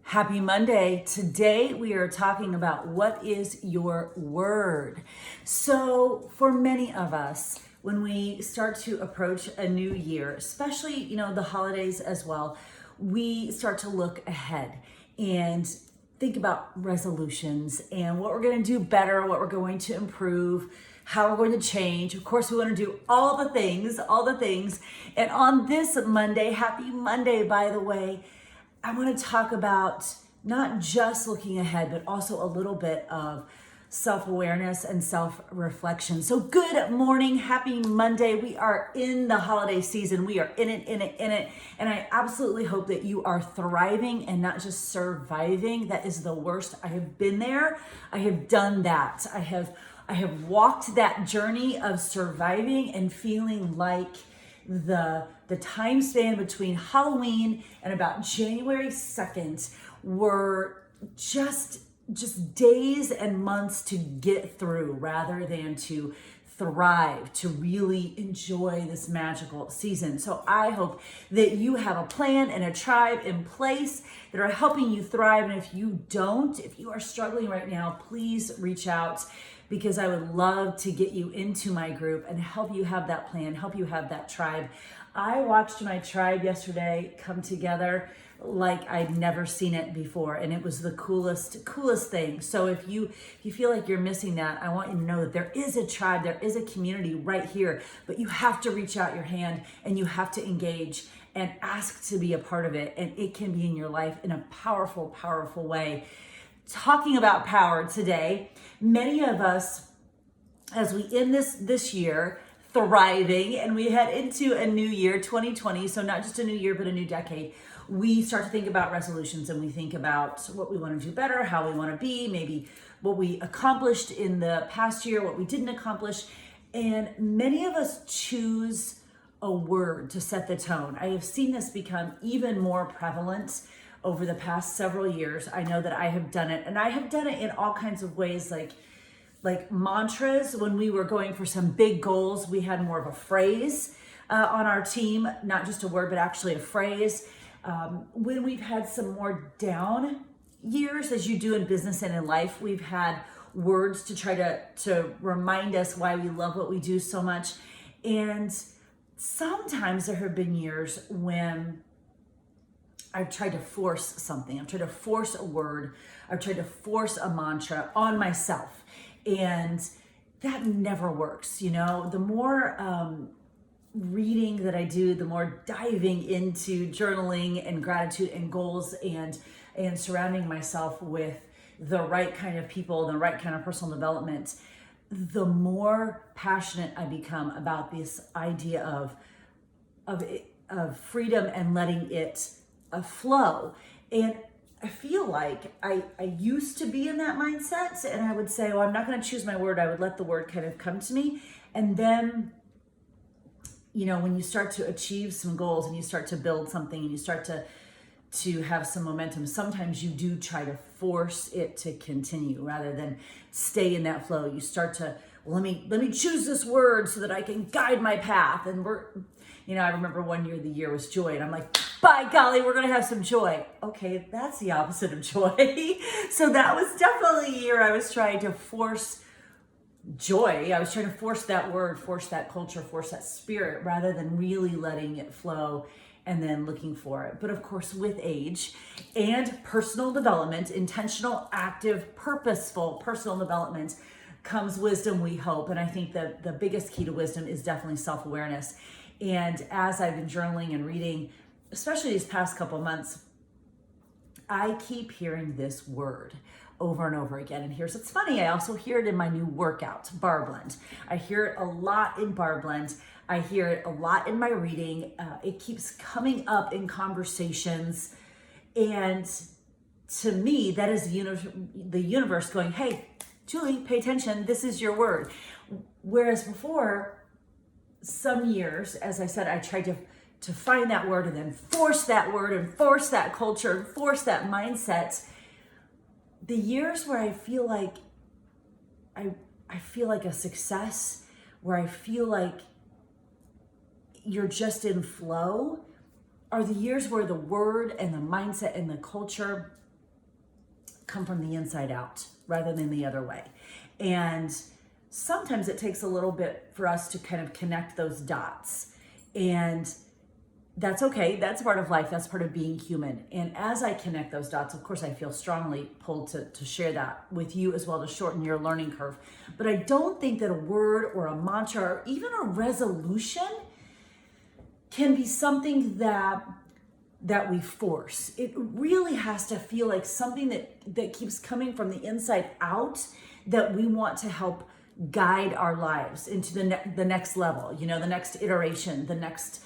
Happy Monday. Today we are talking about what is your word. So for many of us, when we start to approach a new year, especially, the holidays as well, we start to look ahead and think about resolutions and what we're going to do better, what we're going to improve, how we're going to change. Of course, we want to do all the things. And on this Monday, happy Monday, by the way, I want to talk about not just looking ahead, but also a little bit of self-awareness and self-reflection. So good morning, happy Monday. We are in the holiday season. We are in it. And I absolutely hope that you are thriving and not just surviving. That is the worst. I have been there. I have done that. I have walked that journey of surviving and feeling like the time span between Halloween and about January 2nd were just days and months to get through rather than to thrive, to really enjoy this magical season. So I hope that you have a plan and a tribe in place that are helping you thrive. And if you are struggling right now, please reach out, because I would love to get you into my group and help you have that plan, help you have that tribe. I watched my tribe yesterday come together like I'd never seen it before, and it was the coolest thing. So if you feel like you're missing that, I want you to know that there is a tribe, there is a community right here, but you have to reach out your hand and you have to engage and ask to be a part of it, and it can be in your life in a powerful way. Talking about power today, many of us, as we end this year thriving and we head into a new year, 2020, so not just a new year, but a new decade, we start to think about resolutions, and we think about what we want to do better, how we want to be, maybe what we accomplished in the past year, what we didn't accomplish. And many of us choose a word to set the tone. I have seen this become even more prevalent over the past several years. I know that I have done it, and I have done it in all kinds of ways, like mantras. When we were going for some big goals, we had more of a phrase on our team, not just a word, but actually a phrase. When we've had some more down years, as you do in business and in life, we've had words to try to remind us why we love what we do so much. And sometimes there have been years when I've tried to force something. I've tried to force a word. I've tried to force a mantra on myself. And that never works. The more reading that I do, the more diving into journaling and gratitude and goals and surrounding myself with the right kind of people, the right kind of personal development, the more passionate I become about this idea of freedom and letting it flow. And I feel like I used to be in that mindset, and I would say, well, I'm not going to choose my word. I would let the word kind of come to me. And then, when you start to achieve some goals and you start to build something and you start to have some momentum, sometimes you do try to force it to continue rather than stay in that flow. You start to, well, let me choose this word so that I can guide my path. And I remember one year the year was joy, and I'm like, by golly, we're going to have some joy. Okay, that's the opposite of joy. So that was definitely a year I was trying to force joy. I was trying to force that word, force that culture, force that spirit, rather than really letting it flow and then looking for it. But of course, with age and personal development, intentional, active, purposeful personal development, comes wisdom, we hope. And I think that the biggest key to wisdom is definitely self-awareness. And as I've been journaling and reading, especially these past couple months, I keep hearing this word over and over again. And here's what's funny. I also hear it in my new workout, Bar Blend. I hear it a lot in Bar Blend. I hear it a lot in my reading. It keeps coming up in conversations. And to me, that is the universe going, hey, Julie, pay attention. This is your word. Whereas before, some years, as I said, I tried to find that word and then force that word and force that culture and force that mindset. The years where I feel like I feel like a success, where I feel like you're just in flow, are the years where the word and the mindset and the culture come from the inside out rather than the other way. And sometimes it takes a little bit for us to kind of connect those dots. And that's okay. That's part of life. That's part of being human. And as I connect those dots, of course, I feel strongly pulled to share that with you as well, to shorten your learning curve. But I don't think that a word or a mantra or even a resolution can be something that we force. It really has to feel like something that keeps coming from the inside out, that we want to help guide our lives into the next level, the next iteration, the next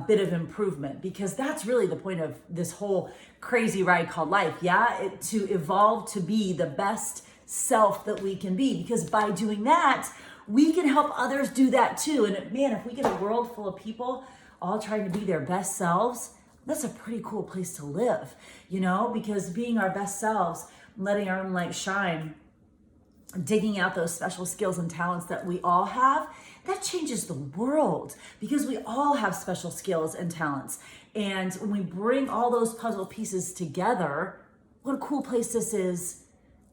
bit of improvement, because that's really the point of this whole crazy ride called life. To evolve to be the best self that we can be, because by doing that, we can help others do that too. And man, if we get a world full of people all trying to be their best selves, that's a pretty cool place to live, because being our best selves, letting our own light shine, digging out those special skills and talents that we all have, that changes the world, because we all have special skills and talents. And when we bring all those puzzle pieces together, what a cool place this is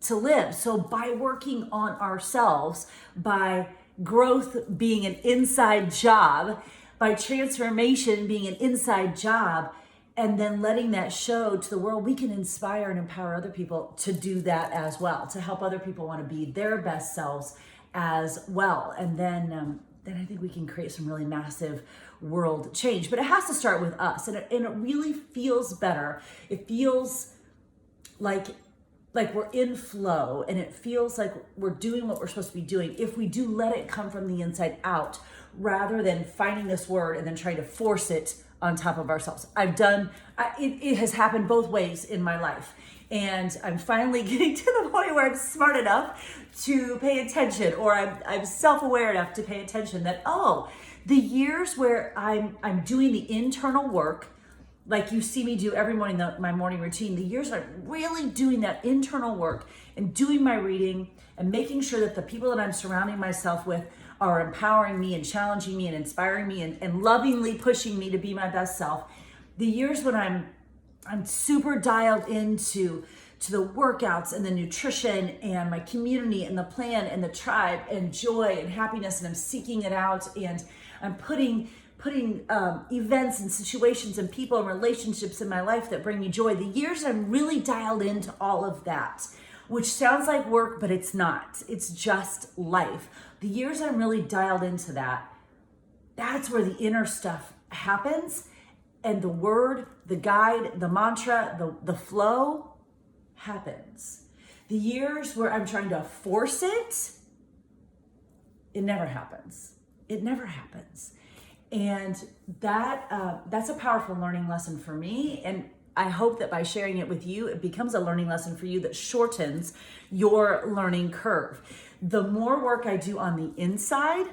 to live. So by working on ourselves, by growth being an inside job, by transformation being an inside job, and then letting that show to the world, we can inspire and empower other people to do that as well, to help other people want to be their best selves as well. And then I think we can create some really massive world change. But it has to start with us. And it really feels better. It feels like we're in flow, and it feels like we're doing what we're supposed to be doing if we do let it come from the inside out, rather than finding this word and then trying to force it on top of ourselves. It has happened both ways in my life. And I'm finally getting to the point where I'm smart enough to pay attention, or I'm self-aware enough to pay attention that, the years where I'm doing the internal work, like you see me do every morning, my morning routine, the years I'm really doing that internal work and doing my reading and making sure that the people that I'm surrounding myself with are empowering me and challenging me and inspiring me and lovingly pushing me to be my best self. The years when I'm super dialed into the workouts and the nutrition and my community and the plan and the tribe and joy and happiness, and I'm seeking it out, and I'm putting events and situations and people and relationships in my life that bring me joy. The years I'm really dialed into all of that, which sounds like work, but it's not. It's just life. The years I'm really dialed into that, that's where the inner stuff happens. And the word, the guide, the mantra, the flow happens. The years where I'm trying to force it, it never happens. It never happens. And that's a powerful learning lesson for me. And I hope that by sharing it with you, it becomes a learning lesson for you that shortens your learning curve. The more work I do on the inside,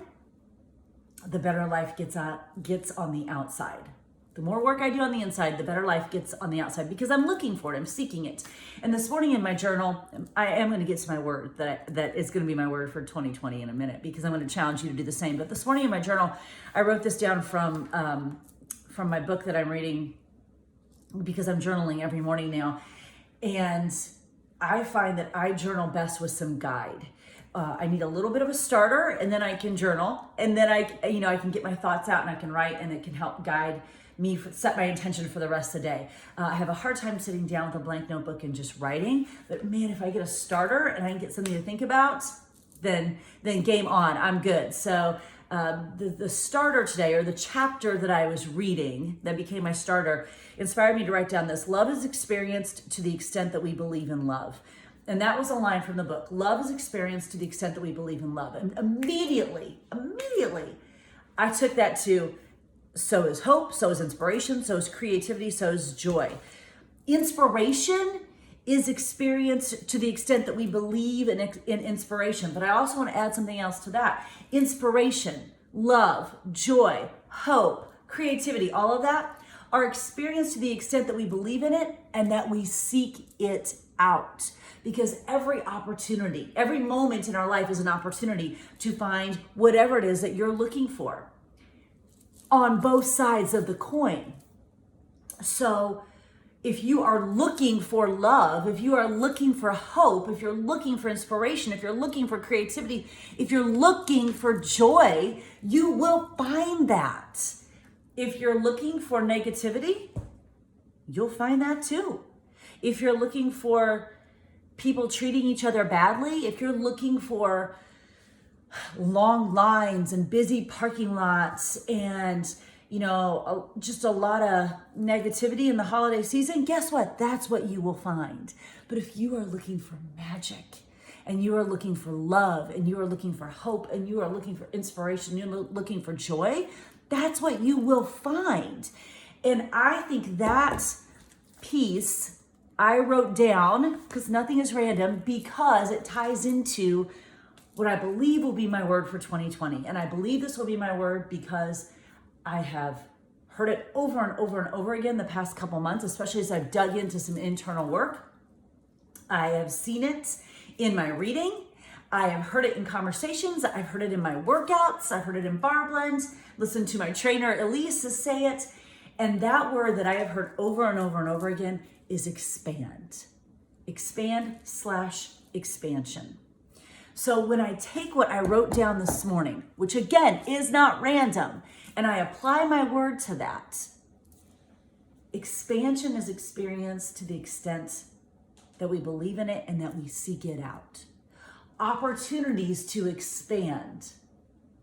the better life gets on the outside. The more work I do on the inside, the better life gets on the outside, because I'm looking for it, I'm seeking it. And this morning in my journal, I am going to get to my word that is going to be my word for 2020 in a minute, because I'm going to challenge you to do the same. But this morning in my journal, I wrote this down from my book that I'm reading, because I'm journaling every morning now. And I find that I journal best with some guide. I need a little bit of a starter, and then I can journal, and then I can get my thoughts out and I can write, and it can help guide me, set my intention for the rest of the day. I have a hard time sitting down with a blank notebook and just writing, but man, if I get a starter and I can get something to think about, then game on, I'm good. So the starter today, or the chapter that I was reading that became my starter, inspired me to write down this: love is experienced to the extent that we believe in love. And that was a line from the book. Love is experienced to the extent that we believe in love. And immediately, I took that to, so is hope, so is inspiration, so is creativity, so is joy. Inspiration is experienced to the extent that we believe in inspiration. But I also want to add something else to that. Inspiration, love, joy, hope, creativity, all of that are experienced to the extent that we believe in it and that we seek it out. Because every opportunity, every moment in our life is an opportunity to find whatever it is that you're looking for on both sides of the coin. So if you are looking for love, if you are looking for hope, if you're looking for inspiration, if you're looking for creativity, if you're looking for joy, you will find that. If you're looking for negativity, you'll find that too. If you're looking for people treating each other badly, if you're looking for long lines and busy parking lots and just a lot of negativity in the holiday season, guess what? That's what you will find. But if you are looking for magic and you are looking for love and you are looking for hope and you are looking for inspiration, you're looking for joy, that's what you will find. And I think that piece I wrote down, because nothing is random, because it ties into what I believe will be my word for 2020. And I believe this will be my word because I have heard it over and over and over again the past couple months, especially as I've dug into some internal work. I have seen it in my reading. I have heard it in conversations. I've heard it in my workouts. I've heard it in bar blends. Listened to my trainer, Elise, say it. And that word that I have heard over and over and over again is expand. Expand/expansion. So when I take what I wrote down this morning, which again is not random, and I apply my word to that, expansion is experienced to the extent that we believe in it and that we seek it out. Opportunities to expand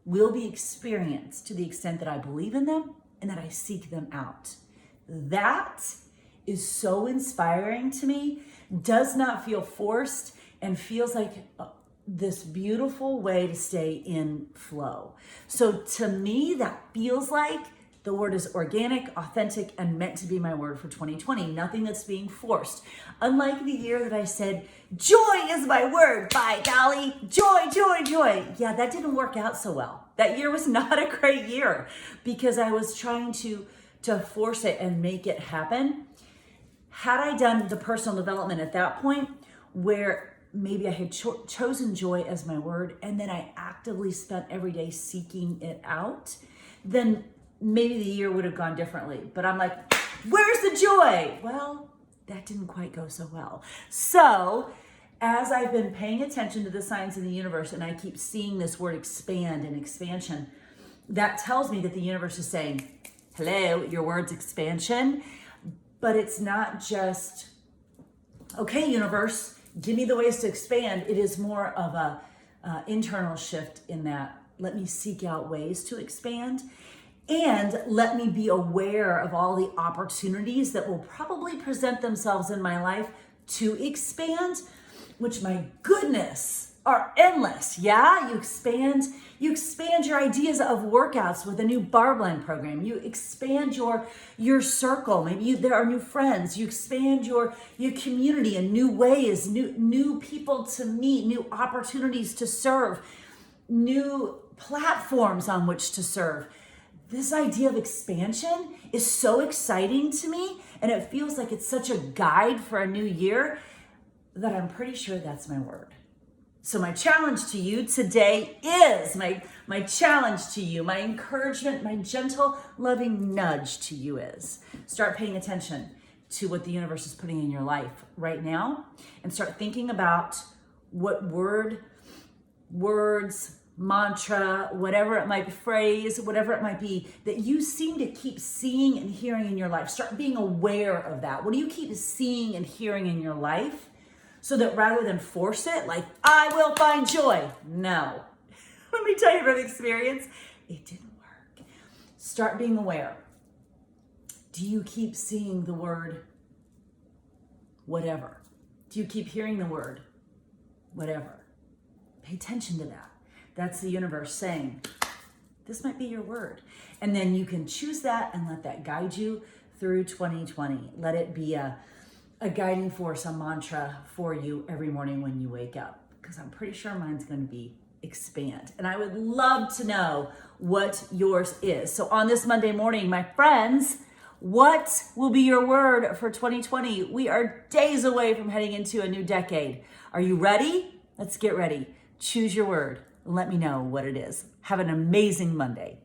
will be experienced to the extent that I believe in them and that I seek them out. That is so inspiring to me, does not feel forced, and feels like this beautiful way to stay in flow. So to me, that feels like the word is organic, authentic, and meant to be my word for 2020. Nothing that's being forced. Unlike the year that I said, joy is my word, by golly, joy, joy, joy. Yeah, that didn't work out so well. That year was not a great year because I was trying to force it and make it happen. Had I done the personal development at that point where maybe I had chosen joy as my word and then I actively spent every day seeking it out, then maybe the year would have gone differently. But I'm like, where's the joy? Well, that didn't quite go so well. So as I've been paying attention to the signs in the universe and I keep seeing this word expand and expansion, that tells me that the universe is saying, hello, your word's expansion. But it's not just, okay, universe, give me the ways to expand. It is more of a internal shift in that, let me seek out ways to expand and let me be aware of all the opportunities that will probably present themselves in my life to expand, which, my goodness, are endless. Yeah, you expand your ideas of workouts with a new bar blend program. You expand your circle. Maybe there are new friends. You expand your community in new ways, new people to meet, new opportunities to serve, new platforms on which to serve. This idea of expansion is so exciting to me, and it feels like it's such a guide for a new year that I'm pretty sure that's my word. So my challenge to you today is, my challenge to you, my encouragement, my gentle, loving nudge to you is, start paying attention to what the universe is putting in your life right now and start thinking about what words, mantra, whatever it might be, phrase, whatever it might be, that you seem to keep seeing and hearing in your life. Start being aware of that. What do you keep seeing and hearing in your life? So that rather than force it, like, I will find joy. No. Let me tell you from experience, it didn't work. Start being aware. Do you keep seeing the word whatever? Do you keep hearing the word whatever? Pay attention to that. That's the universe saying, this might be your word. And then you can choose that and let that guide you through 2020. Let it be a guiding force, a mantra for you every morning when you wake up. Because I'm pretty sure mine's going to be expand. And I would love to know what yours is. So on this Monday morning, my friends, what will be your word for 2020? We are days away from heading into a new decade. Are you ready? Let's get ready. Choose your word. Let me know what it is. Have an amazing Monday.